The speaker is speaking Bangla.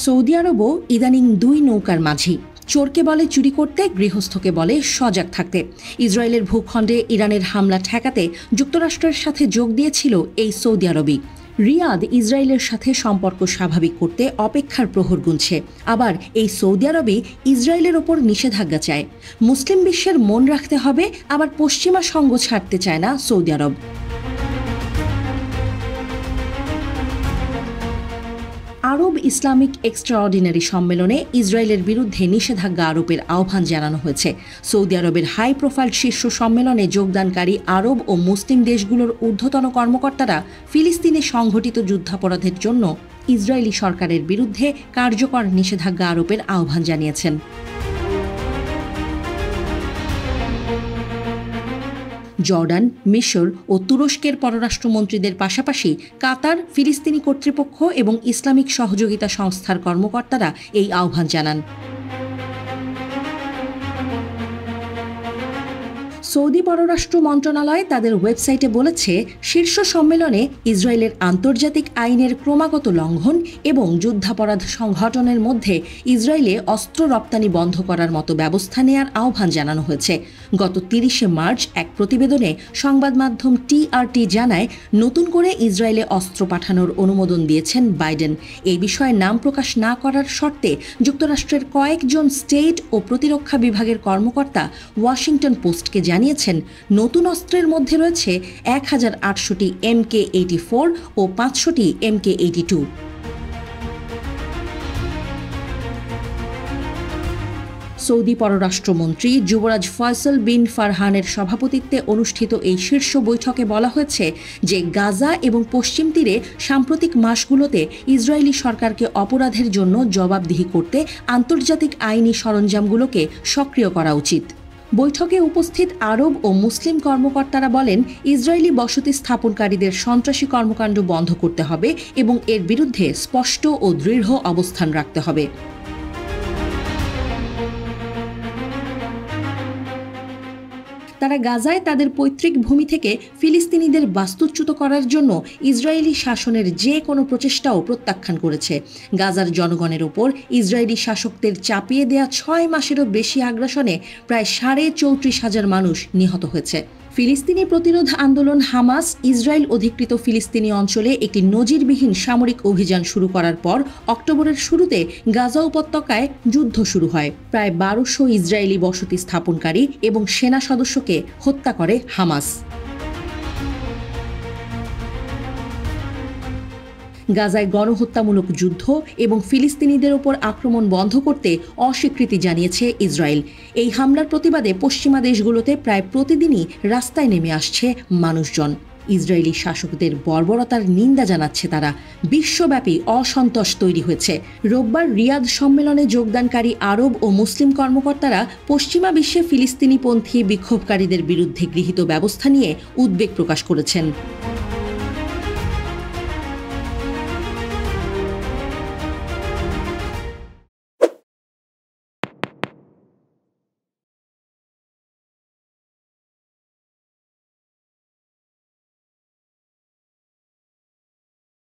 সৌদি আরবও ইদানিং দুই নৌকার মাঝি। চোরকে বলে চুরি করতে, গৃহস্থকে বলে সজাগ থাকতে। ইসরায়েলের ভূখণ্ডে ইরানের হামলা ঠেকাতে যুক্তরাষ্ট্রের সাথে যোগ দিয়েছিল এই সৌদি আরবই। রিয়াদ ইসরায়েলের সাথে সম্পর্ক স্বাভাবিক করতে অপেক্ষার প্রহর গুনছে। আবার এই সৌদি আরবই ইসরায়েলের ওপর নিষেধাজ্ঞা চায়। মুসলিম বিশ্বের মন রাখতে হবে, আবার পশ্চিমা সঙ্গ ছাড়তে চায় না সৌদি আরব। আরব ইসলামিক এক্সট্রাঅর্ডিনারি সম্মেলনে ইসরায়েলের বিরুদ্ধে নিষেধাজ্ঞা আরোপের আহ্বান জানানো হয়েছে। সৌদি আরবের হাই প্রোফাইল শীর্ষ সম্মেলনে যোগদানকারী আরব ও মুসলিম দেশগুলোর ঊর্ধ্বতন কর্মকর্তারা ফিলিস্তিনে সংঘটিত যুদ্ধাপরাধের জন্য ইসরায়েলি সরকারের বিরুদ্ধে কার্যকর নিষেধাজ্ঞা আরোপের আহ্বান জানিয়েছেন। জর্ডান, মিশর ও তুরস্কের পররাষ্ট্রমন্ত্রীদের পাশাপাশি কাতার, ফিলিস্তিনি কর্তৃপক্ষ এবং ইসলামিক সহযোগিতা সংস্থার কর্মকর্তারা এই আহ্বান জানান। সৌদি পররাষ্ট্র মন্ত্রণালয় তাদের ওয়েবসাইটে বলেছে, শীর্ষ সম্মেলনে ইসরায়েলের আন্তর্জাতিক আইনের ক্রমাগত লঙ্ঘন এবং যুদ্ধাপরাধ সংঘটনের মধ্যে ইসরায়েলে অস্ত্র রপ্তানি বন্ধ করার মতো ব্যবস্থা নেয়ার আহ্বান জানানো হয়েছে। গত ৩০শে মার্চ এক প্রতিবেদনে সংবাদ মাধ্যম টিআরটি জানায়, নতুন করে ইসরায়েলে অস্ত্র পাঠানোর অনুমোদন দিয়েছেন বাইডেন। এই বিষয়ে নাম প্রকাশ না করার শর্তে যুক্তরাষ্ট্রের কয়েকজন স্টেট ও প্রতিরক্ষা বিভাগের কর্মকর্তা ওয়াশিংটন পোস্টকে জানিয়েছেন, নতুন অস্ত্রের মধ্যে রয়েছে ১,৮০০টি MK-84 ও ৫০০টি MK-82। সৌদি পররাষ্ট্রমন্ত্রী যুবরাজ ফয়সল বিন ফারহানের সভাপতিত্বে অনুষ্ঠিত এই শীর্ষ বৈঠকে বলা হয়েছে যে গাজা এবং পশ্চিম তীরে সাম্প্রতিক মাসগুলোতে ইসরায়েলি সরকারকে অপরাধের জন্য জবাবদিহি করতে আন্তর্জাতিক আইনি সরঞ্জামগুলোকে সক্রিয় করা উচিত। বৈঠকে উপস্থিত আরব ও মুসলিম কর্মকর্তারা বলেন, ইসরায়েলি বসতি স্থাপনকারীদের সন্ত্রাসী কর্মকাণ্ড বন্ধ করতে হবে এবং এর বিরুদ্ধে স্পষ্ট ও দৃঢ় অবস্থান রাখতে হবে। তারা গাজায় তাদের পৈতৃক ভূমি থেকে ফিলিস্তিনিদের বাস্তুচ্যুত করার জন্য ইসরায়েলি শাসনের যে কোনো প্রচেষ্টাও প্রত্যাখ্যান করেছে। গাজার জনগণের ওপর ইসরায়েলি শাসকদের চাপিয়ে দেয়া ৬ মাসেরও বেশি আগ্রাসনে প্রায় ৩৪,৫০০ মানুষ নিহত হয়েছে। ফিলিস্তিনি প্রতিরোধ আন্দোলন হামাস ইসরায়েল অধিকৃত ফিলিস্তিনি অঞ্চলে একটি নজিরবিহীন সামরিক অভিযান শুরু করার পর অক্টোবরের শুরুতে গাজা উপত্যকায় যুদ্ধ শুরু হয়। প্রায় ১২০০ ইসরায়েলি বসতি স্থাপনকারী এবং সেনা সদস্যকে হত্যা করে হামাস। গাজায় গণহত্যামূলক যুদ্ধ এবং ফিলিস্তিনিদের ওপর আক্রমণ বন্ধ করতে অস্বীকৃতি জানিয়েছে ইসরায়েল। এই হামলার প্রতিবাদে পশ্চিমা দেশগুলোতে প্রায় প্রতিদিনই রাস্তায় নেমে আসছে মানুষজন। ইসরায়েলি শাসকদের বর্বরতার নিন্দা জানাচ্ছে তারা। বিশ্বব্যাপী অসন্তোষ তৈরি হয়েছে। রোববার রিয়াদ সম্মেলনে যোগদানকারী আরব ও মুসলিম কর্মকর্তারা পশ্চিমা বিশ্বে ফিলিস্তিনিপন্থী বিক্ষোভকারীদের বিরুদ্ধে গৃহীত ব্যবস্থা নিয়ে উদ্বেগ প্রকাশ করেছেন।